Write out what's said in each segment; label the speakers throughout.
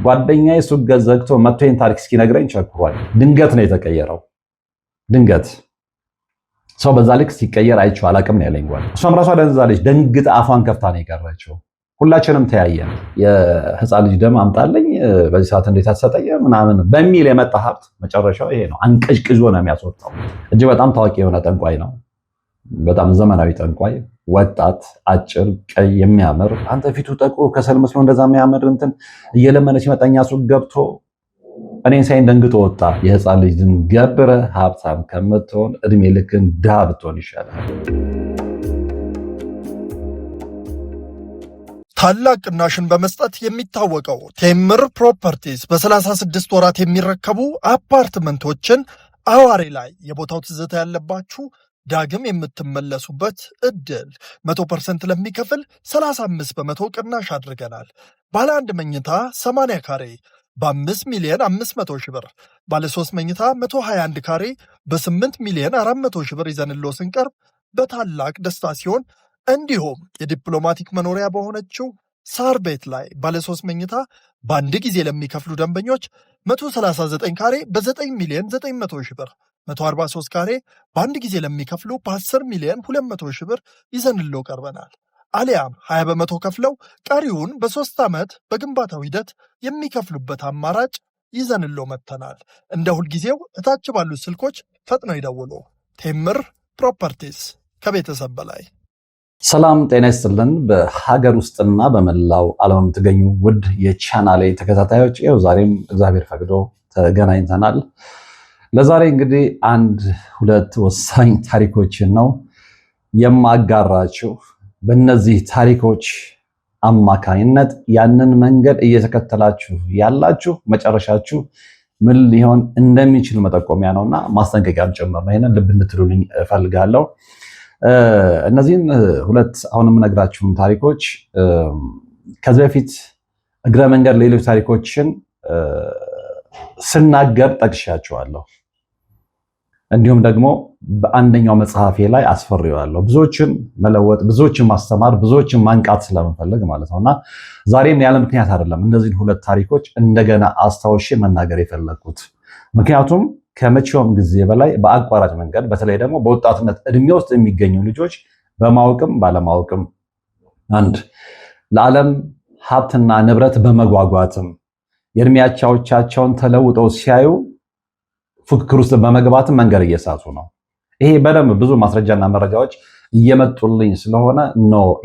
Speaker 1: ጓደኛዬ ሱቅ ዘግቶ መጥቶ ይሄን ታሪክ እስኪነግረኝ ቸኩሯል። ድንገት ነው የተቀየረው። ድንገት ሰው በዛ ልክ ሲቀየር አይቼው አላቅም ነው ያለኝ። እሷም ራሷ ደንዛለች። ደንግጥ አፏን ከፍታ ነው የቀረችው። ሁላችንም ተያየን። የህፃን ልጅ ደም አምጣልኝ በዚህ ሰዓት እንዴት አትሰጠኝ ምናምን በሚል የመጣ ሀብት መጨረሻው ይሄ ነው። አንቀጭቅዞ ነው የሚያስወጣው። እጅግ በጣም ታዋቂ የሆነ ጠንቋይ ነው። በጣም ዘመናዊ ጠንቋይ፣ ወጣት፣ አጭር፣ ቀይ የሚያምር አንተ ፊቱ ጠቁሮ ከሰል መስሎ እንደዛ የሚያምር እንትን እየለመነ ሲመጣኛ ሱቅ ገብቶ እኔን ሳይን ደንግጦ ወጣ። የህፃን ልጅ ድን ገብረ ሀብታም ከምትሆን እድሜ ልክን ድሃ ብትሆን ይሻላል።
Speaker 2: ታላቅ ቅናሽን በመስጠት የሚታወቀው ቴምር ፕሮፐርቲስ በ36 ወራት የሚረከቡ አፓርትመንቶችን አዋሬ ላይ የቦታው ትዝታ ያለባችሁ ዳግም የምትመለሱበት እድል 100% ለሚከፍል 35 በመቶ ቅናሽ አድርገናል። ባለ 1 መኝታ 80 ካሬ በ5 ሚሊዮን 500 ሺህ ብር፣ ባለ 3 መኝታ 121 ካሬ በ8 ሚሊዮን 400 ሺህ ብር ይዘንሎ ስንቀርብ በታላቅ ደስታ ሲሆን እንዲሁም የዲፕሎማቲክ መኖሪያ በሆነችው ሳር ቤት ላይ ባለ 3 መኝታ በአንድ ጊዜ ለሚከፍሉ ደንበኞች 139 ካሬ በ9 ሚሊዮን 900 ሺህ ብር፣ 143 ካሬ በአንድ ጊዜ ለሚከፍሉ በ10 ሚሊዮን 200 ሺህ ብር ይዘንሎ ቀርበናል። አሊያም 20 በመቶ ከፍለው ቀሪውን በ3 ዓመት በግንባታው ሂደት የሚከፍሉበት አማራጭ ይዘንሎ መጥተናል። እንደ ሁልጊዜው እታች ባሉት ስልኮች ፈጥነው ይደውሉ። ቴምር ፕሮፐርቲስ ከቤተሰብ በላይ።
Speaker 1: ሰላም ጤና ይስጥልን። በሀገር ውስጥና በመላው ዓለም የምትገኙ ውድ የቻናሌ ተከታታዮች ይኸው ዛሬም እግዚአብሔር ፈቅዶ ተገናኝተናል። ለዛሬ እንግዲህ 1-2 ወሳኝ ታሪኮችን ነው የማጋራችሁ። በእነዚህ ታሪኮች አማካኝነት ያንን መንገድ እየተከተላችሁ ያላችሁ መጨረሻችሁ ምን ሊሆን እንደሚችል መጠቆሚያ ነውና ማስጠንቀቂያም ጭምር ነው። ይሄንን ልብ እንድትሉልኝ እፈልጋለሁ። እነዚህን 2 አሁን የምነግራችሁን ታሪኮች ከዚህ በፊት እግረ መንገድ ሌሎች ታሪኮችን ስናገር ጠቅሻቸዋለሁ። እንዲሁም ደግሞ በአንደኛው መጽሐፌ ላይ አስፈሪዋለሁ። ብዙዎችን መለወጥ፣ ብዙዎችን ማስተማር፣ ብዙዎችን ማንቃት ስለምፈልግ ማለት ነውና ዛሬም ያለ ምክንያት አይደለም እነዚህን 2 ታሪኮች እንደገና አስታውሼ መናገር የፈለኩት። ምክንያቱም ከመቼውም ጊዜ በላይ በአቋራጭ መንገድ በተለይ ደግሞ በወጣትነት እድሜ ውስጥ የሚገኙ ልጆች በማወቅም ባለማወቅም አንድ ለዓለም ሀብትና ንብረት በመጓጓትም የእድሜ አቻዎቻቸውን ተለውጠው ሲያዩ ፉክክር ውስጥ በመግባትም መንገድ እየሳቱ ነው። ይሄ በደንብ ብዙ ማስረጃና መረጃዎች እየመጡልኝ ስለሆነ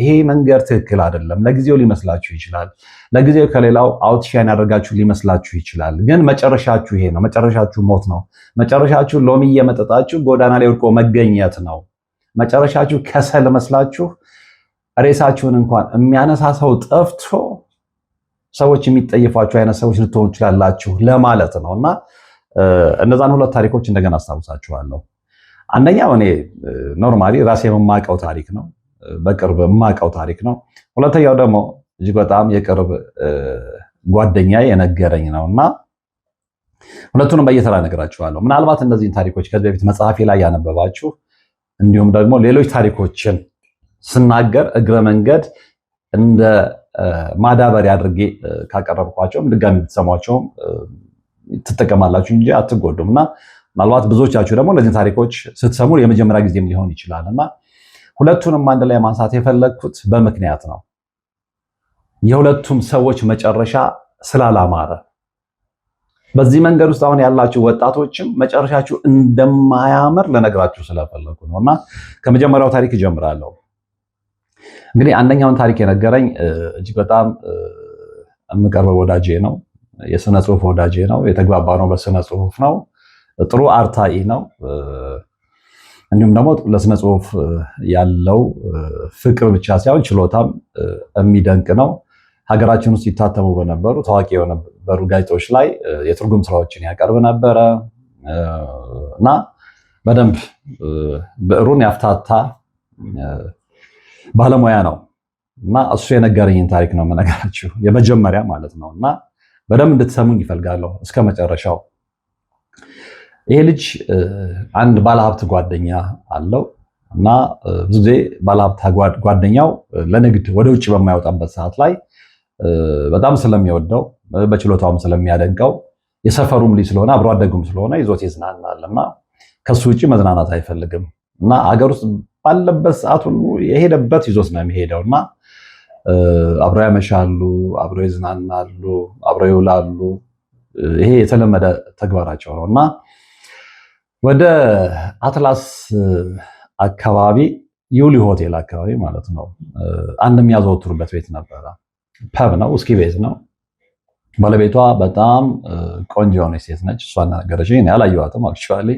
Speaker 1: ይሄ መንገድ ትክክል አይደለም። ለጊዜው ሊመስላችሁ ይችላል። ለጊዜው ከሌላው አውትሻይን ያደርጋችሁ ሊመስላችሁ ይችላል። ግን መጨረሻችሁ ይሄ ነው። መጨረሻችሁ ሞት ነው። መጨረሻችሁ ሎሚ እየመጠጣችሁ ጎዳና ላይ ወድቆ መገኘት ነው። መጨረሻችሁ ከሰል መስላችሁ ሬሳችሁን እንኳን የሚያነሳ ሰው ጠፍቶ ሰዎች የሚጠየፏችሁ አይነት ሰዎች ልትሆኑ ይችላላችሁ ለማለት ነውና እነዛን 2 ታሪኮች እንደገና አስታውሳችኋለሁ። አንደኛው እኔ ኖርማሊ ራሴ የማውቀው ታሪክ ነው፣ በቅርብ የማውቀው ታሪክ ነው። ሁለተኛው ደግሞ እጅግ በጣም የቅርብ ጓደኛ የነገረኝ ነውና ሁለቱንም በየተራ እነግራችኋለሁ። ምናልባት እነዚህን ታሪኮች ከዚህ በፊት መጽሐፌ ላይ ያነበባችሁ እንዲሁም ደግሞ ሌሎች ታሪኮችን ስናገር እግረ መንገድ እንደ ማዳበሪያ አድርጌ ካቀረብኳቸውም ድጋሚ ብትሰሟቸውም ትጠቀማላችሁ እንጂ አትጎዱም። እና ምናልባት ብዙዎቻችሁ ደግሞ እነዚህ ታሪኮች ስትሰሙ የመጀመሪያ ጊዜም ሊሆን ይችላል እና ሁለቱንም አንድ ላይ ማንሳት የፈለግኩት በምክንያት ነው። የሁለቱም ሰዎች መጨረሻ ስላላማረ በዚህ መንገድ ውስጥ አሁን ያላችሁ ወጣቶችም መጨረሻችሁ እንደማያምር ለነግራችሁ ስለፈለኩ ነውና ከመጀመሪያው ታሪክ እጀምራለሁ። እንግዲህ አንደኛውን ታሪክ የነገረኝ እጅግ በጣም የምቀርበው ወዳጄ ነው። የስነ ጽሁፍ ወዳጄ ነው። የተግባባ ነው በስነ ጽሁፍ ነው። ጥሩ አርታኢ ነው። እንዲሁም ደግሞ ለስነ ጽሁፍ ያለው ፍቅር ብቻ ሳይሆን ችሎታም የሚደንቅ ነው። ሀገራችን ውስጥ ይታተሙ በነበሩ ታዋቂ የነበሩ ጋዜጦች ላይ የትርጉም ስራዎችን ያቀርብ ነበረ እና በደንብ ብዕሩን ያፍታታ ባለሙያ ነው እና እሱ የነገረኝን ታሪክ ነው የምነግራችሁ፣ የመጀመሪያ ማለት ነው እና በደንብ እንድትሰሙኝ ይፈልጋለሁ እስከ መጨረሻው። ይሄ ልጅ አንድ ባለሀብት ጓደኛ አለው እና ብዙ ጊዜ ባለሀብት ጓደኛው ለንግድ ወደ ውጭ በማይወጣበት ሰዓት ላይ በጣም ስለሚወደው በችሎታውም ስለሚያደንቀው የሰፈሩም ልጅ ስለሆነ አብሮ አደጉም ስለሆነ ይዞት ይዝናናልና ከሱ ውጭ መዝናናት አይፈልግም እና ሀገር ውስጥ ባለበት ሰዓት ሁሉ የሄደበት ይዞት ነው የሚሄደውና አብረው ያመሻሉ፣ አብረው ይዝናናሉ፣ አብረው ይውላሉ። ይሄ የተለመደ ተግባራቸው ነው እና ወደ አትላስ አካባቢ ዩሊ ሆቴል አካባቢ ማለት ነው አንድ የሚያዘወትሩበት ቤት ነበረ። ፐብ ነው፣ ውስኪ ቤት ነው። ባለቤቷ በጣም ቆንጆ የሆነች ሴት ነች። እሷ ነገረችኝ፣ እኔ አላየኋትም አክቹዋሊ፣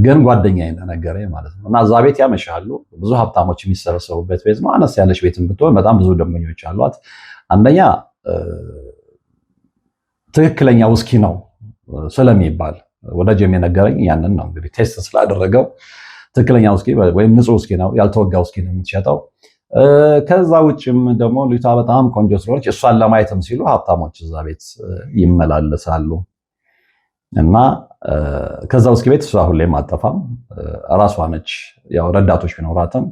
Speaker 1: ግን ጓደኛዬ ነገረኝ ማለት ነው። እና እዛ ቤት ያመሻሉ። ብዙ ሀብታሞች የሚሰበሰቡበት ቤት ነው። አነስ ያለች ቤት ብትሆን በጣም ብዙ ደንበኞች አሏት። አንደኛ ትክክለኛ ውስኪ ነው ስለሚባል ወዳጄም የነገረኝ ያንን ነው። እንግዲህ ቴስት ስላደረገው ትክክለኛ ውስኪ ወይም ንጹህ ውስኪ ነው፣ ያልተወጋ ውስኪ ነው የምትሸጠው። ከዛ ውጭም ደግሞ ልጅቷ በጣም ቆንጆ ስለሆነች እሷን ለማየትም ሲሉ ሀብታሞች እዛ ቤት ይመላለሳሉ እና ከዛ ውስኪ ቤት እሷ ሁሌም አጠፋም። ራሷ ነች፣ ያው ረዳቶች ቢኖራትም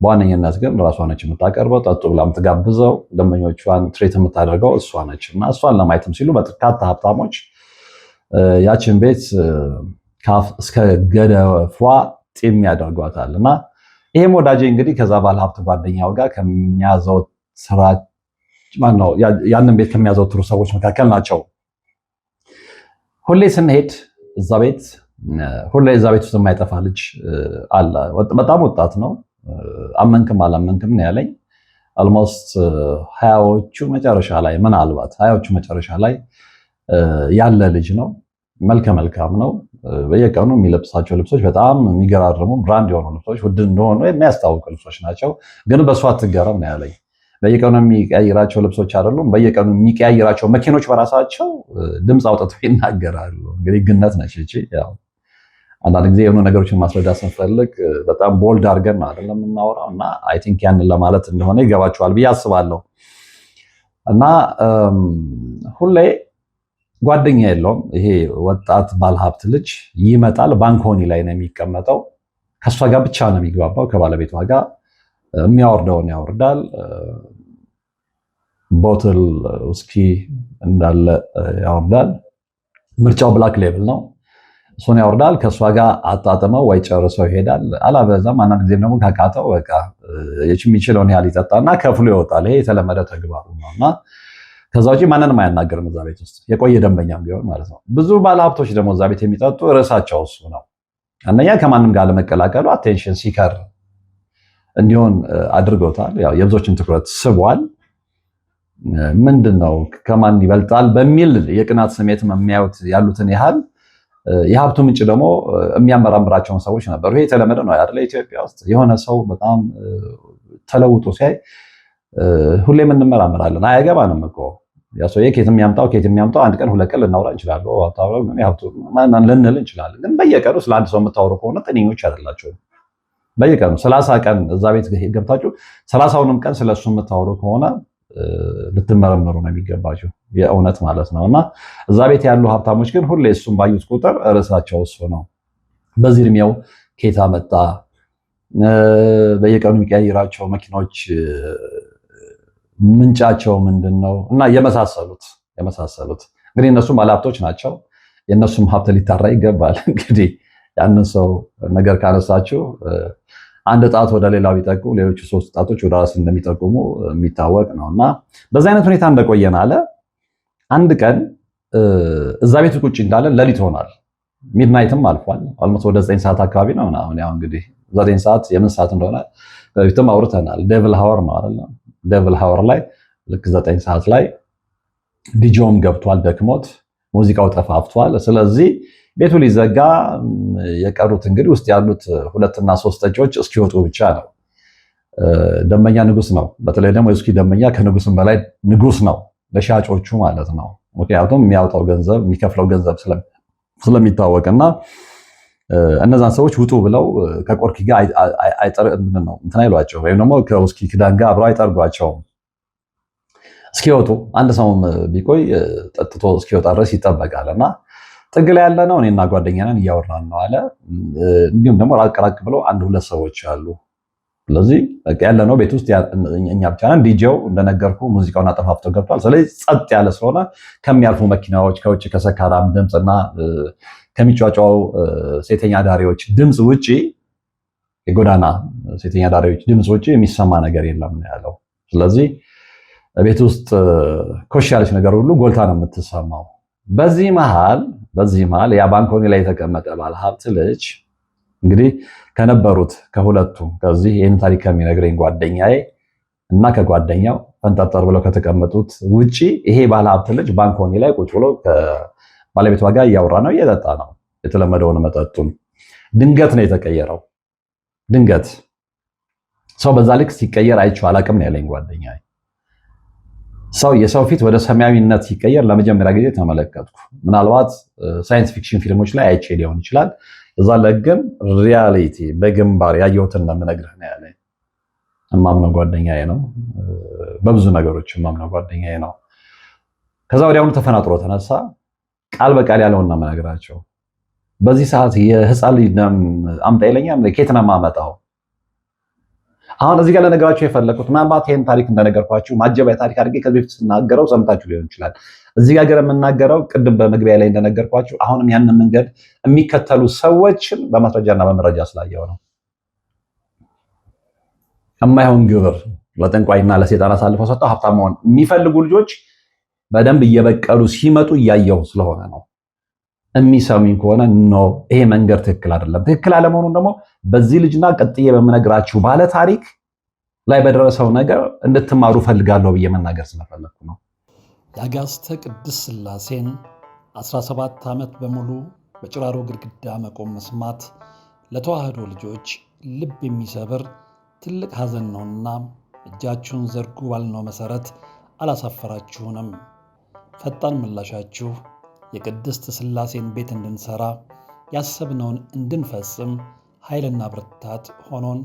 Speaker 1: በዋነኝነት ግን ራሷ ነች የምታቀርበው። ጠጡ ብላ የምትጋብዘው፣ ደንበኞቿን ትሬት የምታደርገው እሷ ነች እና እሷን ለማየትም ሲሉ በርካታ ሀብታሞች ያችን ቤት ካፍ እስከ ገደፏ ጢም ያደርጓታል እና ይሄም ወዳጄ እንግዲህ ከዛ ባለ ሀብት ጓደኛው ጋር ያንን ቤት ከሚያዘወትሩ ሰዎች መካከል ናቸው። ሁሌ ስንሄድ እዛ ቤት ውስጥ የማይጠፋ ልጅ አለ። በጣም ወጣት ነው። አመንክም አላመንክም ነው ያለኝ። ኦልሞስት ሀያዎቹ መጨረሻ ላይ ምናልባት ሀያዎቹ መጨረሻ ላይ ያለ ልጅ ነው። መልከ መልካም ነው። በየቀኑ የሚለብሳቸው ልብሶች በጣም የሚገራርሙ ብራንድ የሆኑ ልብሶች፣ ውድ እንደሆኑ የሚያስታውቁ ልብሶች ናቸው። ግን በእሱ አትገረም ነው ያለኝ። በየቀኑ የሚቀያይራቸው ልብሶች አይደሉም። በየቀኑ የሚቀያይራቸው መኪኖች በራሳቸው ድምፅ አውጥተው ይናገራሉ። እንግዲህ ግነት ነች እቺ። ያው አንዳንድ ጊዜ የሆኑ ነገሮችን ማስረዳት ስንፈልግ በጣም ቦልድ አድርገን ነው አይደለም የምናወራው እና አይ ቲንክ ያንን ለማለት እንደሆነ ይገባቸዋል ብዬ አስባለሁ። እና ሁሌ ጓደኛ የለውም ይሄ ወጣት ባለሀብት ልጅ ይመጣል። ባንኮኒ ላይ ነው የሚቀመጠው። ከእሷ ጋር ብቻ ነው የሚግባባው። ከባለቤቷ ጋር የሚያወርደውን ያወርዳል። ቦትል ውስኪ እንዳለ ያወርዳል። ምርጫው ብላክ ሌብል ነው። እሱን ያወርዳል። ከእሷ ጋር አጣጥመው ወይ ጨርሰው ይሄዳል። አላበዛም። አንዳንድ ጊዜም ደግሞ ካቃተው በቃ የሚችለውን ያህል ይጠጣና ከፍሎ ይወጣል። ይሄ የተለመደ ተግባሩ ነው እና ከዛ ውጪ ማንንም አያናገርም እዛ ቤት ውስጥ የቆየ ደንበኛም ቢሆን ማለት ነው። ብዙ ባለሀብቶች ደግሞ እዛ ቤት የሚጠጡ ርዕሳቸው እሱ ነው። አንደኛ ከማንም ጋር ለመቀላቀሉ አቴንሽን ሲከር እንዲሆን አድርገውታል። ያው የብዙዎችን ትኩረት ስቧል። ምንድነው ከማን ይበልጣል በሚል የቅናት ስሜት የሚያዩት ያሉትን ያህል የሀብቱ ምንጭ ደግሞ የሚያመራምራቸውን ሰዎች ነበሩ። ይሄ የተለመደ ነው አይደል? ኢትዮጵያ ውስጥ የሆነ ሰው በጣም ተለውጦ ሲያይ ሁሌም እንመራመራለን። አያገባንም እኮ ያ ሰውዬ ከየትም ያምጣው አንድ ቀን ሁለት ቀን ልናወራ እንችላለን፣ ልንል እንችላለን። ግን በየቀኑ ስለ አንድ ሰው የምታወሩ ከሆነ ጤነኞች አይደላችሁም። በየቀኑ 30 ቀን እዛ ቤት ገብታችሁ 30ውንም ቀን ስለሱ የምታወሩ ከሆነ ልትመረመሩ ነው የሚገባችሁ፣ የእውነት ማለት ነው። እና እዛ ቤት ያሉ ሀብታሞች ግን ሁሌ እሱን ባዩት ቁጥር ርዕሳቸው እሱ ነው። በዚህ እድሜው ኬታ መጣ፣ በየቀኑ የሚቀያይራቸው መኪኖች ምንጫቸው ምንድን ነው እና የመሳሰሉት እንግዲህ እነሱም ባለሀብቶች ናቸው። የእነሱም ሀብት ሊታራ ይገባል። እንግዲህ ያንን ሰው ነገር ካነሳችሁ አንድ ጣት ወደ ሌላው ቢጠቁ ሌሎቹ 3 ጣቶች ወደ ራስ እንደሚጠቁሙ የሚታወቅ ነው እና በዛ አይነት ሁኔታ እንደቆየን አለ። አንድ ቀን እዛ ቤት ቁጭ እንዳለ ሌሊት ሆኗል። ሚድናይትም አልፏል። ኦልሞስት ወደ 9 ሰዓት አካባቢ ነው አሁን ያው እንግዲህ 9 ሰዓት የምን ሰዓት እንደሆነ በፊትም አውርተናል። ዴቪል ሃወር ነው አይደል? ዴቪል ሃወር ላይ ልክ 9 ሰዓት ላይ ዲጆም ገብቷል ደክሞት፣ ሙዚቃው ጠፋፍቷል። ስለዚህ ቤቱ ሊዘጋ የቀሩት እንግዲህ ውስጥ ያሉት 2 እና 3 ጠጪዎች እስኪወጡ ብቻ ነው። ደንበኛ ንጉስ ነው። በተለይ ደግሞ የውስኪ ደንበኛ ከንጉስም በላይ ንጉስ ነው ለሻጮቹ ማለት ነው። ምክንያቱም የሚያወጣው ገንዘብ የሚከፍለው ገንዘብ ስለሚታወቅና እነዛን ሰዎች ውጡ ብለው ከቆርኪ ጋር እንትን አይሏቸው ወይም ደግሞ ከውስኪ ክዳን ጋር አብረው አይጠርጓቸውም። እስኪወጡ አንድ ሰውም ቢቆይ ጠጥቶ እስኪወጣ ድረስ ይጠበቃል እና ጥግ ላይ ያለ ነው። እኔና ጓደኛ ነን እያወራን ነው አለ። እንዲሁም ደግሞ ራቅ ብለው 1-2 ሰዎች አሉ። ስለዚህ በቃ ያለ ነው ቤት ውስጥ እኛ ብቻ ነን። ዲጄው እንደነገርኩ ሙዚቃውን አጠፋፍቶ ገብቷል። ስለዚህ ጸጥ ያለ ስለሆነ ከሚያልፉ መኪናዎች፣ ከውጭ ከሰካራም ድምፅና ከሚጫጫው ሴተኛ ዳሪዎች ድምፅ ውጪ የጎዳና ሴተኛ ዳሪዎች ድምፅ ውጪ የሚሰማ ነገር የለም ነው ያለው። ስለዚህ ቤት ውስጥ ኮሽ ያለች ነገር ሁሉ ጎልታ ነው የምትሰማው። በዚህ መሃል ያ ባንኮኒ ላይ የተቀመጠ ባለ ሀብት ልጅ እንግዲህ ከነበሩት ከሁለቱ ከዚህ ይህን ታሪክ ከሚነግረኝ ጓደኛዬ እና ከጓደኛው ፈንጠርጠር ብለው ከተቀመጡት ውጪ ይሄ ባለ ሀብት ልጅ ባንኮኒ ላይ ቁጭ ብሎ ከባለቤቷ ጋር እያወራ ነው፣ እየጠጣ ነው የተለመደውን መጠጡን። ድንገት ነው የተቀየረው። ድንገት ሰው በዛ ልክ ሲቀየር አይቼው አላቅም ነው ያለኝ ጓደኛዬ። የሰው ፊት ወደ ሰማያዊነት ሲቀየር ለመጀመሪያ ጊዜ ተመለከትኩ። ምናልባት ሳይንስ ፊክሽን ፊልሞች ላይ አይቼ ሊሆን ይችላል። እዛ ላይ ግን ሪያሊቲ በግንባር ያየሁትን ነው የምነግርህ ነው ያለኝ። እማምነው ጓደኛዬ ነው፣ በብዙ ነገሮች እማምነው ጓደኛዬ ነው። ከዛ ወዲያውኑ ተፈናጥሮ ተነሳ። ቃል በቃል ያለውን ነው የምነግራቸው። በዚህ ሰዓት የህፃን ልጅ ደም አምጣ ይለኛል። ከየት ነው የማመጣው? አሁን እዚህ ጋር ለነገራችሁ የፈለኩት ምናልባት ይሄን ታሪክ እንደነገርኳችሁ ማጀቢያ ታሪክ አድርጌ ከዚህ በፊት ስናገረው ሰምታችሁ ሊሆን ይችላል። እዚህ ጋር የምናገረው ቅድም በመግቢያ ላይ እንደነገርኳችሁ አሁንም ያንን መንገድ የሚከተሉ ሰዎችን በማስረጃና በመረጃ ስላየው ነው። የማይሆን ግብር ለጠንቋይና ለሴጣን አሳልፈው ሰጥተው ሀብታም መሆን የሚፈልጉ ልጆች በደንብ እየበቀሉ ሲመጡ እያየው ስለሆነ ነው። የሚሰሙኝ ከሆነ ኖ ይሄ መንገድ ትክክል አይደለም። ትክክል አለመሆኑን ደግሞ በዚህ ልጅና ቀጥዬ በምነግራችሁ ባለ ታሪክ ላይ በደረሰው ነገር እንድትማሩ ፈልጋለሁ ብዬ መናገር ስለፈለኩ ነው።
Speaker 3: የአጋስተ ቅድስት ሥላሴን 17 ዓመት በሙሉ በጭራሮ ግድግዳ መቆም መስማት ለተዋህዶ ልጆች ልብ የሚሰብር ትልቅ ሐዘን ነውና እጃችሁን ዘርጉ ባልነው መሰረት አላሳፈራችሁንም። ፈጣን ምላሻችሁ የቅድስት ሥላሴን ቤት እንድንሰራ ያሰብነውን እንድንፈጽም ኃይልና ብርታት ሆኖን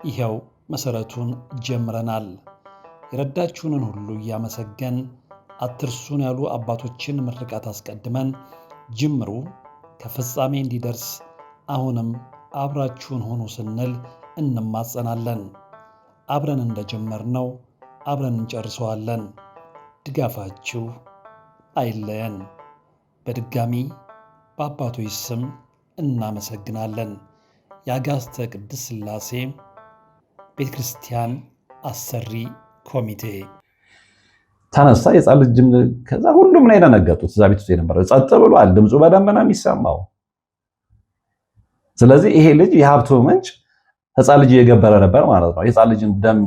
Speaker 3: ይኸው መሰረቱን ጀምረናል። የረዳችሁንን ሁሉ እያመሰገን አትርሱን ያሉ አባቶችን ምርቃት አስቀድመን ጅምሩ ከፍጻሜ እንዲደርስ አሁንም አብራችሁን ሆኑ ስንል እንማጸናለን። አብረን እንደጀመርነው አብረን እንጨርሰዋለን። ድጋፋችሁ አይለየን። በድጋሚ በአባቶች ስም እናመሰግናለን። የአጋስተ ቅድስት ሥላሴ ቤተ ክርስቲያን አሰሪ ኮሚቴ
Speaker 1: ተነሳ። የጻን ልጅም ከዛ ሁሉም ነው የደነገጡት። እዛ ቤት ውስጥ የነበረው ጸጥ ብሏል። ድምፁ በደንብ ነው የሚሰማው። ስለዚህ ይሄ ልጅ የሀብቱ ምንጭ ሕፃን ልጅ እየገበረ ነበር ማለት ነው። የሕፃን ልጅን ደም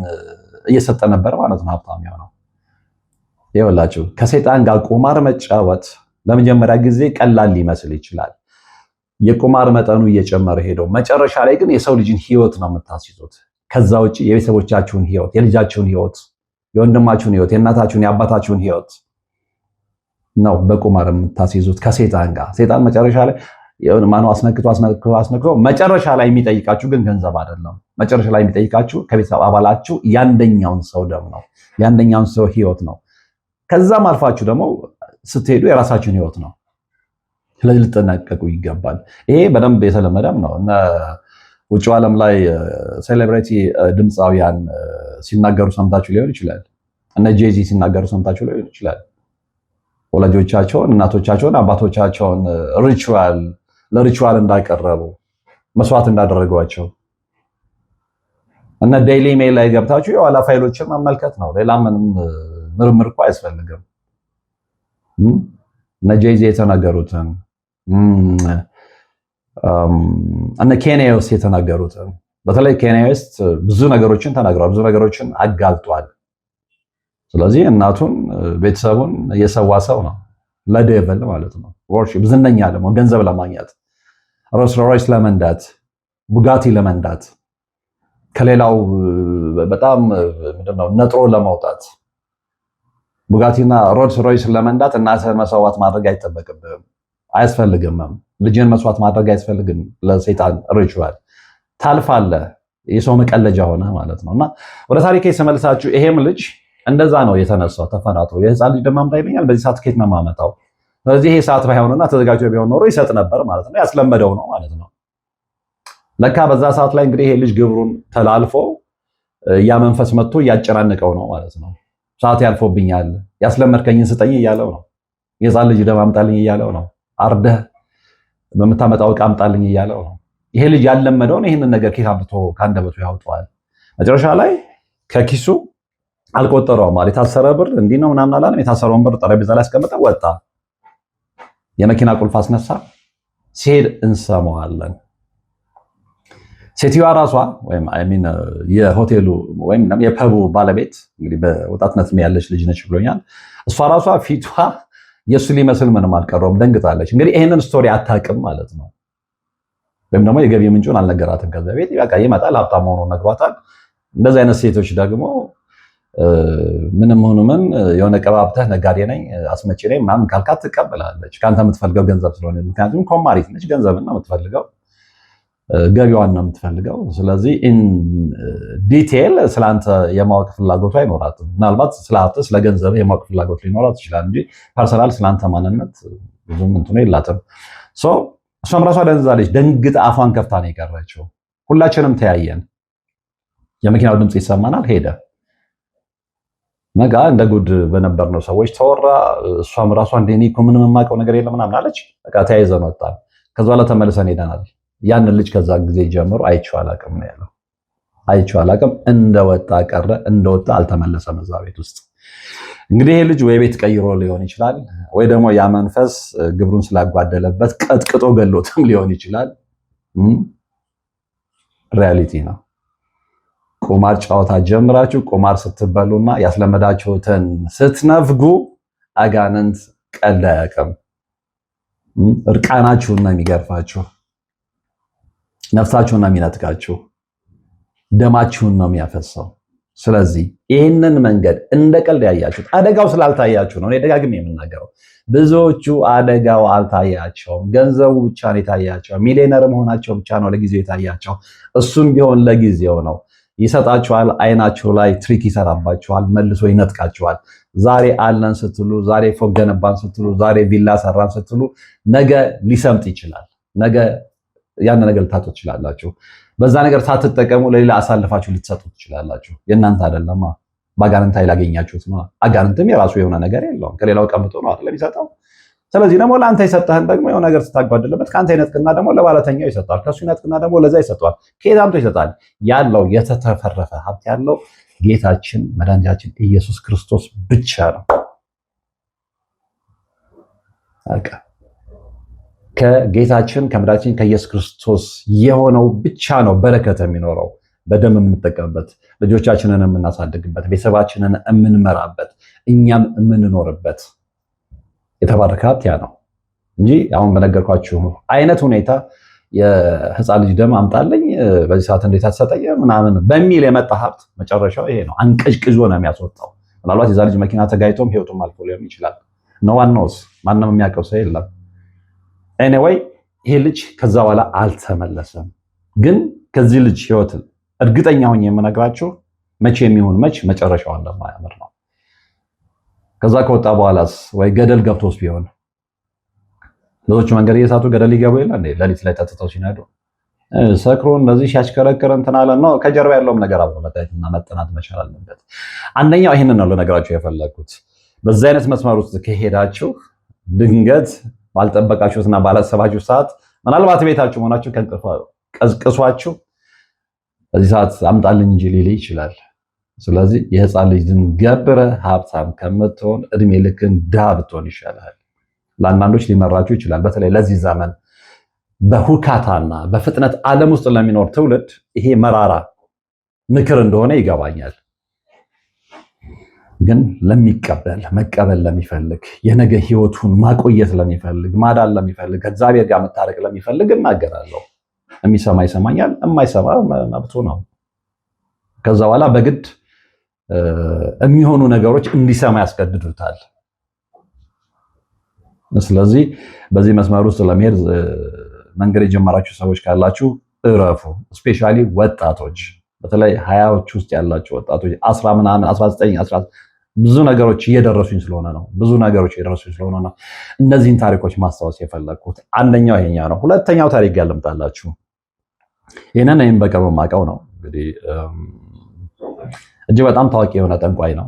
Speaker 1: እየሰጠ ነበር ማለት ነው ሀብታም የሆነው። ይኸውላችሁ ከሰይጣን ጋር ቁማር መጫወት ለመጀመሪያ ጊዜ ቀላል ሊመስል ይችላል። የቁማር መጠኑ እየጨመረ ሄደው መጨረሻ ላይ ግን የሰው ልጅን ሕይወት ነው የምታስይዙት። ከዛ ውጪ የቤተሰቦቻችሁን ሕይወት፣ የልጃችሁን ሕይወት፣ የወንድማችሁን ሕይወት፣ የእናታችሁን የአባታችሁን ሕይወት ነው በቁማር የምታስይዙት ከሰይጣን ጋር። ሰይጣን መጨረሻ ላይ ማነው አስነክቶ መጨረሻ ላይ የሚጠይቃችሁ ግን ገንዘብ አይደለም። መጨረሻ ላይ የሚጠይቃችሁ ከቤተሰብ አባላችሁ ያንደኛውን ሰው ደም ነው፣ ያንደኛውን ሰው ሕይወት ነው። ከዛም አልፋችሁ ደግሞ ስትሄዱ የራሳችሁን ሕይወት ነው። ስለዚህ ልትጠነቀቁ ይገባል። ይሄ በደንብ የተለመደም ነው። እነ ውጭ ዓለም ላይ ሴሌብሪቲ ድምፃውያን ሲናገሩ ሰምታችሁ ሊሆን ይችላል። እነ ጄዚ ሲናገሩ ሰምታችሁ ሊሆን ይችላል። ወላጆቻቸውን፣ እናቶቻቸውን፣ አባቶቻቸውን ለሪቹዋል እንዳቀረቡ መስዋዕት እንዳደረጓቸው እነ ዴይሊ ሜል ላይ ገብታችሁ የኋላ ፋይሎችን መመልከት ነው። ሌላ ምንም ምርምር እኮ አያስፈልግም። እነ ጄዚ የተናገሩትን እነ ኬንያ ውስጥ የተናገሩትን በተለይ ኬንያ ውስጥ ብዙ ነገሮችን ተናግረዋል፣ ብዙ ነገሮችን አጋልጧል። ስለዚህ እናቱን ቤተሰቡን እየሰዋ ሰው ነው ለዴቨል ማለት ነው። ወርሺፕ ዝነኛ ለመሆን ገንዘብ ለማግኘት ሮልስ ሮይስ ለመንዳት ቡጋቲ ለመንዳት ከሌላው በጣም ምንድነው ነጥሮ ለማውጣት ቡጋቲና ሮልስ ሮይስ ለመንዳት እናትህን መስዋዕት ማድረግ አይጠበቅብህም፣ አያስፈልግም። ልጅን መስዋዕት ማድረግ አያስፈልግም። ለሰይጣን ሪቹዋል ታልፋለህ፣ የሰው መቀለጃ ሆነ ማለት ነው። እና ወደ ታሪኬ ስመልሳችሁ ይሄም ልጅ እንደዛ ነው የተነሳው ተፈናጥሮ። የህፃን ልጅ ደም አምጣ ይለኛል። በዚህ ሰዓት ከየት ነው የማመጣው? ስለዚህ ይሄ ሰዓት ባይሆንና ተዘጋጅቶ ቢሆን ኖሮ ይሰጥ ነበር ማለት ነው። ያስለመደው ነው ማለት ነው። ለካ በዛ ሰዓት ላይ እንግዲህ ይሄ ልጅ ግብሩን ተላልፎ ያ መንፈስ መጥቶ እያጨናነቀው ነው ማለት ነው። ሰዓት ያልፎብኛል፣ ያስለመድከኝን ስጠኝ እያለው ነው። የሕፃን ልጅ ደም አምጣልኝ እያለው ነው። አርደህ በምታመጣው ዕቃ አምጣልኝ እያለው ነው። ይሄ ልጅ ያልለመደውን ይህንን ነገር ኬት አምጥቶ ከአንደበቱ ያውጠዋል? መጨረሻ ላይ ከኪሱ አልቆጠረውም ማለት የታሰረ ብር እንዲህ ነው ምናምን አላለም። የታሰረውን ብር ጠረጴዛ ላይ አስቀምጠ ወጣ። የመኪና ቁልፍ አስነሳ። ሲሄድ እንሰማዋለን። ሴትዮዋ ራሷ ወይም የሆቴሉ ወይም የፐቡ ባለቤት እንግዲህ በወጣትነት ያለች ልጅ ነች ብሎኛል። እሷ ራሷ ፊቷ የእሱ ሊመስል ምንም አልቀረውም፣ ደንግጣለች። እንግዲህ ይህንን ስቶሪ አታውቅም ማለት ነው። ወይም ደግሞ የገቢ ምንጩን አልነገራትም። ከዛ ቤት በቃ ይመጣል፣ ሀብታም መሆኑ ነግሯታል። እንደዚህ አይነት ሴቶች ደግሞ ምንም ሆኑ ምን የሆነ ቀባብተህ ነጋዴ ነኝ አስመጪ ነኝ ምናምን ካልካት ትቀበላለች። ከአንተ የምትፈልገው ገንዘብ ስለሆነ፣ ምክንያቱም ኮማሪት ነች፣ ገንዘብን ነው የምትፈልገው፣ ገቢዋን ነው የምትፈልገው። ስለዚህ ኢን ዲቴል ስለአንተ የማወቅ ፍላጎቱ አይኖራትም። ምናልባት ስለ ሀብት ስለ ገንዘብ የማወቅ ፍላጎት ሊኖራት ይችላል እንጂ ፐርሰናል ስለአንተ ማንነት ብዙም እንትኑ የላትም። እሷም ራሷ ደንዛለች። ደንግጥ አፏን ከፍታ ነው የቀረችው። ሁላችንም ተያየን። የመኪናው ድምፅ ይሰማናል። ሄደ መጋ እንደ ጉድ በነበርነው ሰዎች ተወራ። እሷም ራሷ እንደኔ እኮ ምንም የማውቀው ነገር የለም ምናምን አለች። በቃ ተያይዘን ወጣን። ከዛ በኋላ ተመልሰን ሄደናል። ያን ልጅ ከዛ ጊዜ ጀምሮ አይቼው አላውቅም ነው ያለው። አይቼው አላውቅም። እንደወጣ ቀረ፣ እንደወጣ አልተመለሰም እዛ ቤት ውስጥ። እንግዲህ ይሄ ልጅ ወይ ቤት ቀይሮ ሊሆን ይችላል፣ ወይ ደግሞ ያ መንፈስ ግብሩን ስላጓደለበት ቀጥቅጦ ገሎትም ሊሆን ይችላል። ሪያሊቲ ነው። ቁማር ጨዋታ ጀምራችሁ ቁማር ስትበሉና ያስለመዳችሁትን ስትነፍጉ አጋንንት ቀልድ አያውቅም። እርቃናችሁን ነው የሚገርፋችሁ፣ ነፍሳችሁን ነው የሚነጥቃችሁ፣ ደማችሁን ነው የሚያፈሰው። ስለዚህ ይህንን መንገድ እንደ ቀልድ ያያችሁት አደጋው ስላልታያችሁ ነው። እኔ ደጋግሜ የምናገረው ብዙዎቹ አደጋው አልታያቸውም። ገንዘቡ ብቻ ነው የታያቸው። ሚሊዮነር መሆናቸው ብቻ ነው ለጊዜው የታያቸው። እሱም ቢሆን ለጊዜው ነው። ይሰጣችኋል፣ አይናችሁ ላይ ትሪክ ይሰራባችኋል፣ መልሶ ይነጥቃችኋል። ዛሬ አለን ስትሉ፣ ዛሬ ፎቅ ገነባን ስትሉ፣ ዛሬ ቪላ ሰራን ስትሉ ነገ ሊሰምጥ ይችላል። ነገ ያን ነገር ልታጡ ትችላላችሁ። በዛ ነገር ሳትጠቀሙ ለሌላ አሳልፋችሁ ልትሰጡ ትችላላችሁ። የእናንተ አይደለማ፣ በአጋንንት ኃይል ያገኛችሁት ነው። አጋንንትም የራሱ የሆነ ነገር የለውም፣ ከሌላው ቀምጦ ነው አይደል የሚሰጠው። ስለዚህ ደግሞ ለአንተ የሰጠህን ደግሞ የሆነ ነገር ስታጓድልበት ከአንተ ይነጥቅና ደግሞ ለባለተኛው ይሰጣል፣ ከሱ ይነጥቅና ደግሞ ለዛ ይሰጠዋል። ከየት አምጥቶ ይሰጣል? ያለው የተተፈረፈ ሀብት ያለው ጌታችን መድኃኒታችን ኢየሱስ ክርስቶስ ብቻ ነው። ከጌታችን ከመድኃኒታችን ከኢየሱስ ክርስቶስ የሆነው ብቻ ነው በረከት የሚኖረው፣ በደም የምንጠቀምበት፣ ልጆቻችንን የምናሳድግበት፣ ቤተሰባችንን የምንመራበት፣ እኛም የምንኖርበት የተባረከ ሀብት ያ ነው እንጂ አሁን በነገርኳችሁ አይነት ሁኔታ የህፃን ልጅ ደም አምጣልኝ በዚህ ሰዓት እንዴት አትሰጠኝ ምናምን በሚል የመጣ ሀብት መጨረሻው ይሄ ነው። አንቀጭቅዞ ነው የሚያስወጣው። ምናልባት የዛ ልጅ መኪና ተጋይቶም ህይወቱም አልፎ ሊሆን ይችላል። ኖ ዋን ኖውስ፣ ማንም የሚያውቀው ሰው የለም። ኤኒዌይ ይሄ ልጅ ከዛ በኋላ አልተመለሰም። ግን ከዚህ ልጅ ህይወት እርግጠኛ ሆኜ የምነግራችሁ መቼ የሚሆን መች መጨረሻው እንደማያምር ነው። ከዛ ከወጣ በኋላስ ወይ ገደል ገብቶስ ቢሆን ብዙዎቹ መንገድ እየሳቱ ገደል ይገቡ የለ እንዴ? ሌሊት ላይ ጠጥተው ሲነዱ ሰክሮ እንደዚህ ሲያሽከረክር እንትን አለ ነው። ከጀርባ ያለውም ነገር አብሮ መታየትና መጠናት መቻል አለበት። አንደኛው ይህንን ነው ልነግራችሁ የፈለግኩት። በዚህ አይነት መስመር ውስጥ ከሄዳችሁ ድንገት ባልጠበቃችሁትና ባላሰባችሁ ሰዓት ምናልባት ቤታችሁ መሆናችሁ ከእንቅልፍ ቀዝቅሷችሁ በዚህ ሰዓት አምጣልኝ እንጂ ሊል ይችላል። ስለዚህ የህፃን ልጅን ገብረ ሀብታም ከምትሆን እድሜ ልክን ድሃ ብትሆን ይሻላል። ለአንዳንዶች ሊመራችሁ ይችላል። በተለይ ለዚህ ዘመን በሁካታና በፍጥነት ዓለም ውስጥ ለሚኖር ትውልድ ይሄ መራራ ምክር እንደሆነ ይገባኛል። ግን ለሚቀበል መቀበል ለሚፈልግ የነገ ህይወቱን ማቆየት ለሚፈልግ ማዳን ለሚፈልግ ከእግዚአብሔር ጋር መታረቅ ለሚፈልግ እናገራለሁ። የሚሰማ ይሰማኛል፣ የማይሰማ መብቱ ነው። ከዛ በኋላ በግድ የሚሆኑ ነገሮች እንዲሰማ ያስገድዱታል። ስለዚህ በዚህ መስመር ውስጥ ለመሄድ መንገድ የጀመራችሁ ሰዎች ካላችሁ እረፉ። ስፔሻሊ ወጣቶች፣ በተለይ 20ዎች ውስጥ ያላችሁ ወጣቶች 10 ምናምን 19 ብዙ ነገሮች እየደረሱኝ ስለሆነ ነው እነዚህን ታሪኮች ማስታወስ የፈለግኩት። አንደኛው ይሄኛ ነው። ሁለተኛው ታሪክ ያለምጣላችሁ። ይሄንን በቅርብ የማውቀው ነው። እንግዲህ እጅግ በጣም ታዋቂ የሆነ ጠንቋይ ነው።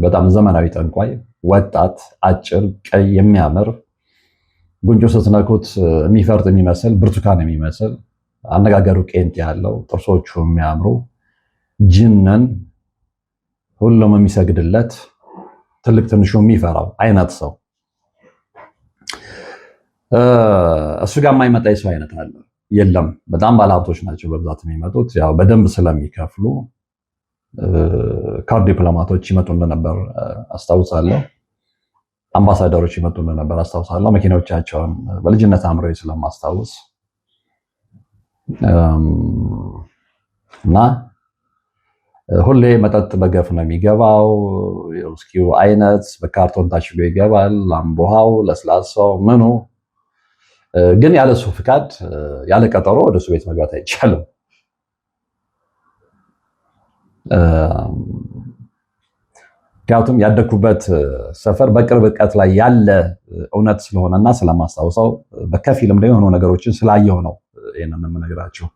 Speaker 1: በጣም ዘመናዊ ጠንቋይ፣ ወጣት፣ አጭር፣ ቀይ የሚያምር ጉንጮ ስትነኩት የሚፈርጥ የሚመስል ብርቱካን የሚመስል አነጋገሩ ቄንጥ ያለው ጥርሶቹ የሚያምሩ ጅነን ሁሉም የሚሰግድለት ትልቅ ትንሹ የሚፈራው አይነት ሰው እሱ ጋር የማይመጣ የሰው አይነት አለ የለም። በጣም ባለሀብቶች ናቸው በብዛት የሚመጡት፣ ያው በደንብ ስለሚከፍሉ ካርድ ዲፕሎማቶች ይመጡ እንደነበር አስታውሳለሁ። አምባሳደሮች ይመጡ እንደነበር አስታውሳለሁ። መኪናዎቻቸውን በልጅነት አምሮ ስለማስታውስ እና ሁሌ መጠጥ በገፍ ነው የሚገባው። የውስኪው አይነት በካርቶን ታሽጎ ይገባል። አምቦሃው፣ ለስላሳው፣ ምኑ ግን ያለሱ ፍቃድ ያለ ቀጠሮ ወደ እሱ ቤት መግባት አይቻልም። ምክንያቱም ያደኩበት ሰፈር በቅርብ ርቀት ላይ ያለ እውነት ስለሆነና ስለማስታውሰው በከፊልም ላይ የሆኑ ነገሮችን ስላየው ነው ይሄንን የምነግራችሁ።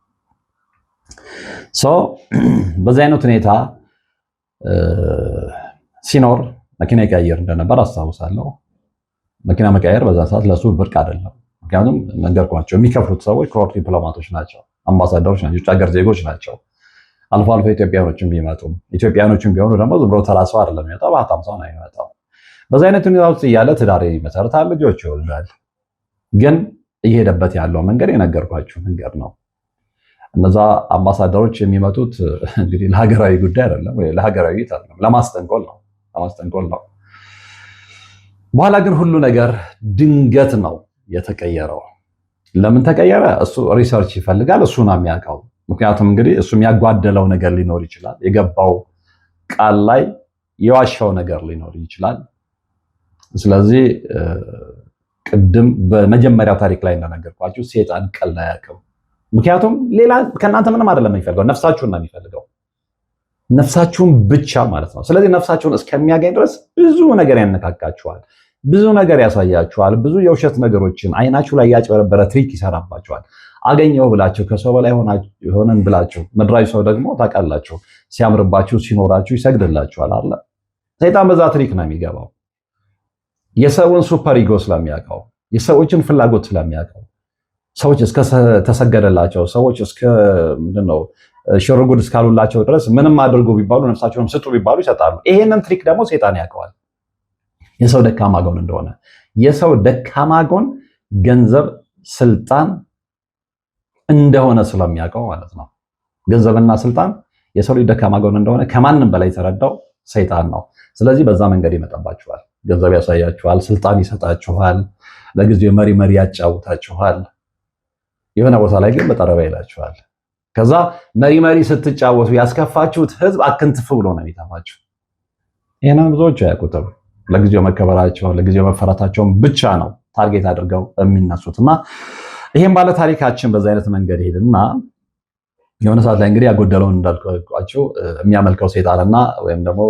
Speaker 1: በዚህ አይነት ሁኔታ ሲኖር መኪና ይቀይር እንደነበር አስታውሳለሁ። መኪና መቀየር በዛ ሰዓት ለሱ ብርቅ አይደለም። ምክንያቱም ነገርኳቸው፣ የሚከፍሉት ሰዎች ኮር ዲፕሎማቶች ናቸው፣ አምባሳደሮች ናቸው፣ የውጭ ሀገር ዜጎች ናቸው። አልፎ አልፎ ኢትዮጵያኖችም ቢመጡም ኢትዮጵያኖችም ቢሆኑ ደግሞ ዝም ብሎ ተራ ሰው አይደለም የሚመጣው፣ በሀብታም ሰው ነው የሚመጣው። በዛ አይነት ሁኔታ ውስጥ እያለ ትዳር ይመሰርታል፣ ልጆች ይወልዳል። ግን እየሄደበት ያለው መንገድ የነገርኳችሁ መንገድ ነው። እነዛ አምባሳደሮች የሚመጡት እንግዲህ ለሀገራዊ ጉዳይ አይደለም፣ ወይ ለሀገራዊ አይደለም፣ ለማስጠንቆል ነው። በኋላ ግን ሁሉ ነገር ድንገት ነው የተቀየረው። ለምን ተቀየረ? እሱ ሪሰርች ይፈልጋል፣ እሱ ነው የሚያውቀው። ምክንያቱም እንግዲህ እሱ የሚያጓደለው ነገር ሊኖር ይችላል፣ የገባው ቃል ላይ የዋሻው ነገር ሊኖር ይችላል። ስለዚህ ቅድም በመጀመሪያው ታሪክ ላይ እንደነገርኳችሁ ሴጣን ቀልድ አያውቅም። ምክንያቱም ሌላ ከእናንተ ምንም አይደለም የሚፈልገው፣ ነፍሳችሁን ነው የሚፈልገው፣ ነፍሳችሁን ብቻ ማለት ነው። ስለዚህ ነፍሳችሁን እስከሚያገኝ ድረስ ብዙ ነገር ያነካካችኋል፣ ብዙ ነገር ያሳያችኋል፣ ብዙ የውሸት ነገሮችን አይናችሁ ላይ ያጭበረበረ ትሪክ ይሰራባችኋል። አገኘው ብላችሁ ከሰው በላይ ሆነን ብላችሁ፣ ምድራዊ ሰው ደግሞ ታውቃላችሁ ሲያምርባችሁ ሲኖራችሁ ይሰግድላችኋል አለ። ሰይጣን በዛ ትሪክ ነው የሚገባው። የሰውን ሱፐር ኢጎ ስለሚያውቀው፣ የሰዎችን ፍላጎት ስለሚያውቀው፣ ሰዎች እስከ ተሰገደላቸው፣ ሰዎች እስከ ምንድነው ሽርጉድ እስካሉላቸው ድረስ ምንም አድርጎ ቢባሉ ነፍሳቸውን ስጡ ቢባሉ ይሰጣሉ። ይሄንን ትሪክ ደግሞ ሰይጣን ያውቀዋል፣ የሰው ደካማ ጎን እንደሆነ። የሰው ደካማ ጎን ገንዘብ፣ ስልጣን እንደሆነ ስለሚያውቀው ማለት ነው። ገንዘብና ስልጣን የሰው ልጅ ደካማ ጎን እንደሆነ ከማንም በላይ የተረዳው ሰይጣን ነው። ስለዚህ በዛ መንገድ ይመጣባችኋል። ገንዘብ ያሳያችኋል፣ ስልጣን ይሰጣችኋል፣ ለጊዜው መሪ ያጫውታችኋል። የሆነ ቦታ ላይ ግን በጠረባ ይላችኋል። ከዛ መሪ ስትጫወቱ ያስከፋችሁት ህዝብ አክንትፍ ብሎ ነው የሚተፋችሁ። ይሄንን ብዙዎች አያውቁትም። ለጊዜው መከበራቸውን ለጊዜው መፈራታቸውን ብቻ ነው ታርጌት አድርገው የሚነሱትና ይሄን ባለ ታሪካችን በዛ አይነት መንገድ ሄድና የሆነ ሰዓት ላይ እንግዲህ ያጎደለውን እንዳልኳቸው የሚያመልከው ሰይጣንና ወይም ደግሞ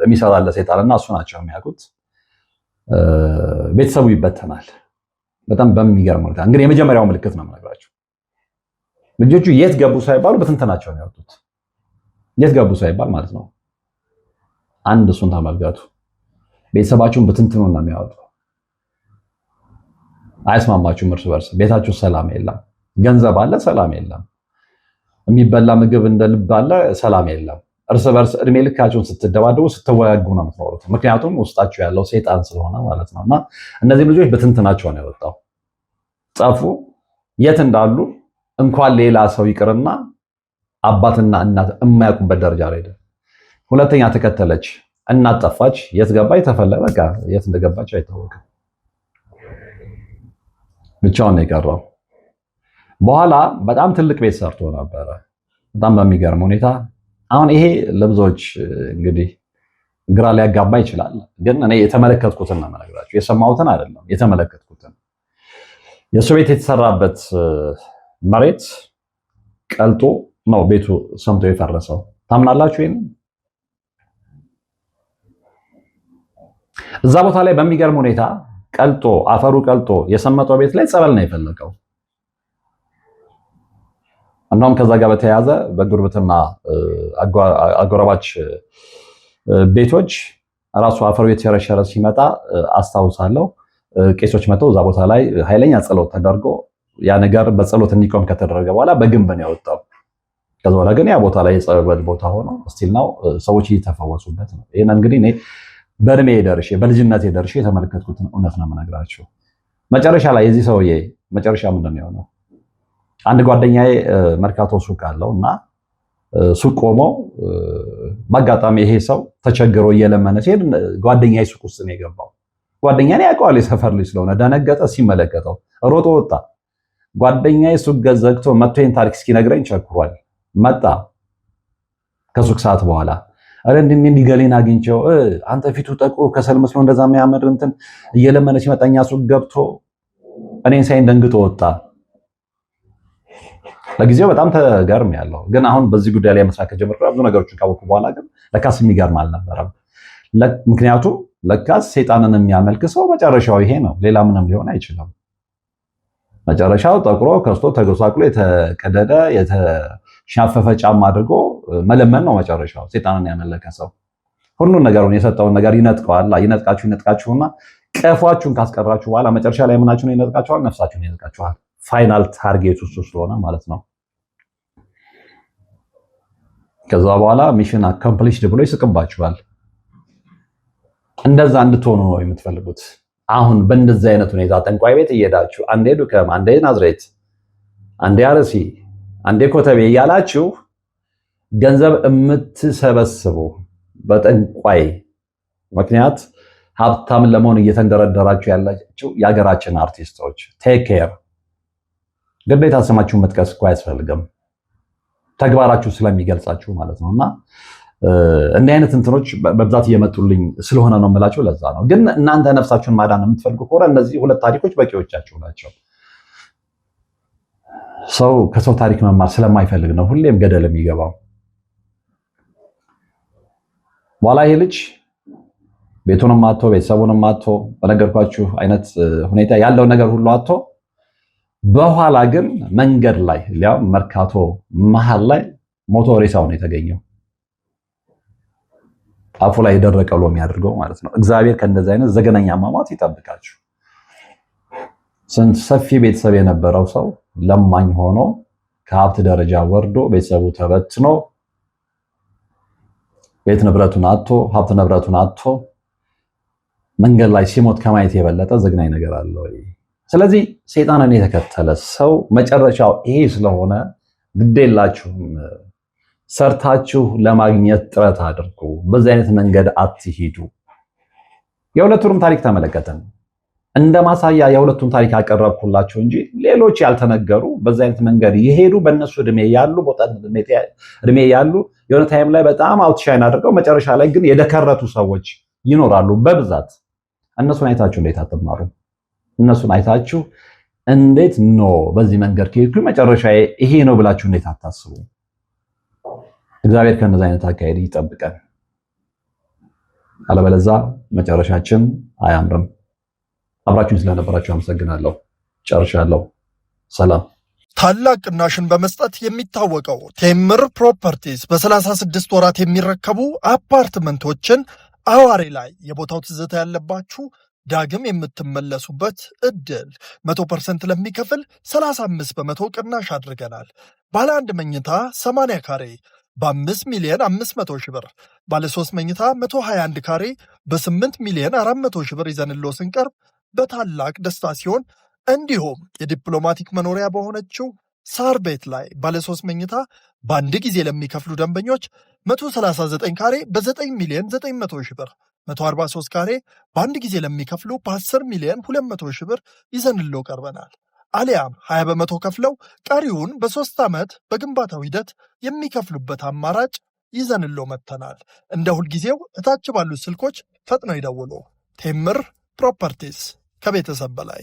Speaker 1: የሚሰራለት ሰይጣንና እሱ ናቸው የሚያውቁት። ቤተሰቡ ይበተናል። በጣም በሚገርም ሁኔታ እንግዲህ የመጀመሪያው ምልክት ነው የምነግራችሁ። ልጆቹ የት ገቡ ሳይባሉ በትንተናቸው ነው ያወጡት። የት ገቡ ሳይባል ማለት ነው። አንድ እሱን ተመልከቱ። ቤተሰባችሁን በትንትኑ ነው የሚያወጡ። አይስማማችሁም እርስ በርስ። ቤታችሁ ሰላም የለም። ገንዘብ አለ፣ ሰላም የለም። የሚበላ ምግብ እንደ ልብ አለ፣ ሰላም የለም። እርስ በርስ እድሜ ልካችሁን ስትደባደቡ ስትወያጉ ነው የምትኖሩት። ምክንያቱም ውስጣችሁ ያለው ሰይጣን ስለሆነ ማለት ነው። እና እነዚህ ልጆች በትንትናቸው ነው የወጣው። ጠፉ። የት እንዳሉ እንኳን ሌላ ሰው ይቅርና አባትና እናት የማያውቁበት ደረጃ ላይ ሄደ። ሁለተኛ ተከተለች፣ እናት ጠፋች። የት ገባች? ተፈለገ። በቃ የት እንደገባች አይታወቅም። ብቻውን ነው የቀረው። በኋላ በጣም ትልቅ ቤት ሰርቶ ነበረ፣ በጣም በሚገርም ሁኔታ። አሁን ይሄ ለብዙዎች እንግዲህ ግራ ሊያጋባ ይችላል፣ ግን እኔ የተመለከትኩትን ነው የምነግራችሁ፣ የሰማሁትን አይደለም፣ የተመለከትኩትን። የእሱ ቤት የተሰራበት መሬት ቀልጦ ነው ቤቱ ሰምቶ የፈረሰው። ታምናላችሁ? ይሄን እዛ ቦታ ላይ በሚገርም ሁኔታ ቀልጦ አፈሩ ቀልጦ የሰመጠው ቤት ላይ ጸበል ነው የፈለቀው። እናም ከዛ ጋር በተያያዘ በጉርብትና አጎራባች ቤቶች ራሱ አፈር ቤት ሸረሸረ ሲመጣ አስታውሳለሁ። ቄሶች መጥተው እዛ ቦታ ላይ ኃይለኛ ጸሎት ተደርጎ ያ ነገር በጸሎት እንዲቆም ከተደረገ በኋላ በግንብ ነው ያወጣው። ከዛ በኋላ ግን ያ ቦታ ላይ የጸበል ቦታ ሆኖ ስቲል ነው ሰዎች እየተፈወሱበት ነው። ይሄን እንግዲህ እኔ በእድሜ ደርሼ በልጅነቴ ደርሼ የተመለከትኩትን እውነት ነው የምነግራችሁ። መጨረሻ ላይ የዚህ ሰውዬ መጨረሻ ምንድን ነው የሆነው? አንድ ጓደኛዬ መርካቶ ሱቅ አለው እና ሱቅ ቆሞ በአጋጣሚ ይሄ ሰው ተቸግሮ እየለመነ ሲሄድ ጓደኛዬ ሱቅ ውስጥ ነው የገባው። ጓደኛዬ ያውቀዋል፣ የሰፈር ልጅ ስለሆነ ደነገጠ። ሲመለከተው ሮጦ ወጣ። ጓደኛዬ ሱቅ ዘግቶ መጥቶ ይሄን ታሪክ እስኪነግረኝ ቸኩሯል። መጣ ከሱቅ ሰዓት በኋላ አረ እንዲህ ገሌን አግኝቼው አንተ ፊቱ ጠቁሮ ከሰል መስሎ እንደዛ የሚያምር እንትን እየለመነ ሲመጣኛ ሱቅ ገብቶ እኔን ሳይን ደንግጦ ወጣ። ለጊዜው በጣም ተገርም ያለው ግን አሁን በዚህ ጉዳይ ላይ መስራት ከጀመርኩ ብዙ ነገሮችን ካወቅኩ በኋላ ግን ለካስ የሚገርም አልነበረም። ምክንያቱም ለካስ ሰይጣንን የሚያመልክ ሰው መጨረሻው ይሄ ነው፣ ሌላ ምንም ሊሆን አይችልም። መጨረሻው ጠቁሮ ከስቶ ተጎሳቅሎ የተቀደደ የተሻፈፈ ጫማ አድርጎ መለመን ነው መጨረሻው። ሰይጣንን ያመለከ ሰው ሁሉን ነገሩን የሰጠውን ነገር ይነጥቀዋል። ይነጥቃችሁና ቀፏችሁን ካስቀራችሁ በኋላ መጨረሻ ላይ ምናችሁን ይነጥቃችኋል? ነፍሳችሁን ይነጥቃችኋል። ፋይናል ታርጌት ውስጥ ስለሆነ ማለት ነው። ከዛ በኋላ ሚሽን አኮምፕሊሽድ ብሎ ይስቅባችኋል። እንደዛ እንድትሆኑ ነው የምትፈልጉት? አሁን በእንደዚህ አይነት ሁኔታ ጠንቋይ ቤት እየሄዳችሁ አንዴ ዱከም፣ አንዴ ናዝሬት፣ አንዴ አርሲ፣ አንዴ ኮተቤ እያላችሁ ገንዘብ የምትሰበስቡ በጠንቋይ ምክንያት ሀብታም ለመሆን እየተንደረደራችሁ ያላችሁ የሀገራችን አርቲስቶች ቴክ ኬር። ግዴታ ስማችሁን መጥቀስ እኮ አያስፈልግም፣ ተግባራችሁ ስለሚገልጻችሁ ማለት ነው። እና እንዲህ አይነት እንትኖች በብዛት እየመጡልኝ ስለሆነ ነው የምላችሁ። ለዛ ነው። ግን እናንተ ነፍሳችሁን ማዳን የምትፈልጉ ከሆነ እነዚህ ሁለት ታሪኮች በቂዎቻችሁ ናቸው። ሰው ከሰው ታሪክ መማር ስለማይፈልግ ነው ሁሌም ገደል የሚገባው። በኋላ ይሄ ልጅ ቤቱንም አጥቶ ቤተሰቡንም አጥቶ በነገርኳችሁ አይነት ሁኔታ ያለውን ነገር ሁሉ አጥቶ በኋላ ግን መንገድ ላይ ሊያው መርካቶ መሃል ላይ ሞቶ ሬሳው ነው የተገኘው። አፉ ላይ የደረቀ ሎሚ አድርገው ማለት ነው። እግዚአብሔር ከእንደዚህ አይነት ዘገነኛ አሟሟት ይጠብቃችሁ። ስንት ሰፊ ቤተሰብ የነበረው ሰው ለማኝ ሆኖ ከሀብት ደረጃ ወርዶ ቤተሰቡ ተበትኖ ቤት ንብረቱን አጥቶ ሀብት ንብረቱን አጥቶ መንገድ ላይ ሲሞት ከማየት የበለጠ ዘግናኝ ነገር አለ ወይ? ስለዚህ ሰይጣንን የተከተለ ሰው መጨረሻው ይሄ ስለሆነ ግዴላችሁም፣ ሰርታችሁ ለማግኘት ጥረት አድርጉ። በዚህ አይነት መንገድ አትሂዱ። የሁለቱንም ታሪክ ተመለከትን። እንደ ማሳያ የሁለቱን ታሪክ አቀረብኩላችሁ እንጂ ሌሎች ያልተነገሩ በዚህ አይነት መንገድ የሄዱ በእነሱ እድሜ ያሉ እድሜ ያሉ የሆነ ታይም ላይ በጣም አውትሻይን አድርገው መጨረሻ ላይ ግን የደከረቱ ሰዎች ይኖራሉ በብዛት። እነሱን አይታችሁ እንዴት አትማሩ? እነሱን አይታችሁ እንዴት ነው በዚህ መንገድ ከሄድኩ መጨረሻ ይሄ ነው ብላችሁ እንዴት አታስቡ? እግዚአብሔር ከእነዚህ አይነት አካሄድ ይጠብቀን። አለበለዛ መጨረሻችን አያምርም። አብራችሁን ስለነበራችሁ አመሰግናለሁ። ጨርሻለሁ። ሰላም።
Speaker 2: ታላቅ ቅናሽን በመስጠት የሚታወቀው ቴምር ፕሮፐርቲስ በ36 ወራት የሚረከቡ አፓርትመንቶችን አዋሬ ላይ የቦታው ትዝታ ያለባችሁ ዳግም የምትመለሱበት እድል 100% ለሚከፍል 35 በመቶ ቅናሽ አድርገናል። ባለ 1 መኝታ 80 ካሬ በ5 ሚሊዮን 500 ሺህ ብር፣ ባለ 3 መኝታ 121 ካሬ በ8 ሚሊዮን 400 ሺህ ብር ይዘንሎ ስንቀርብ በታላቅ ደስታ ሲሆን እንዲሁም የዲፕሎማቲክ መኖሪያ በሆነችው ሳር ቤት ላይ ባለ 3 መኝታ በአንድ ጊዜ ለሚከፍሉ ደንበኞች 139 ካሬ በ9 ሚሊዮን 900 ሺህ ብር፣ 143 ካሬ በአንድ ጊዜ ለሚከፍሉ በ10 ሚሊዮን 200 ሺህ ብር ይዘንሎ ቀርበናል። አሊያም 20 በመቶ ከፍለው ቀሪውን በ3 ዓመት በግንባታው ሂደት የሚከፍሉበት አማራጭ ይዘንሎ መጥተናል። እንደ ሁልጊዜው እታች ባሉት ስልኮች ፈጥነው ይደውሉ። ቴምር ፕሮፐርቲስ ከቤተሰብ በላይ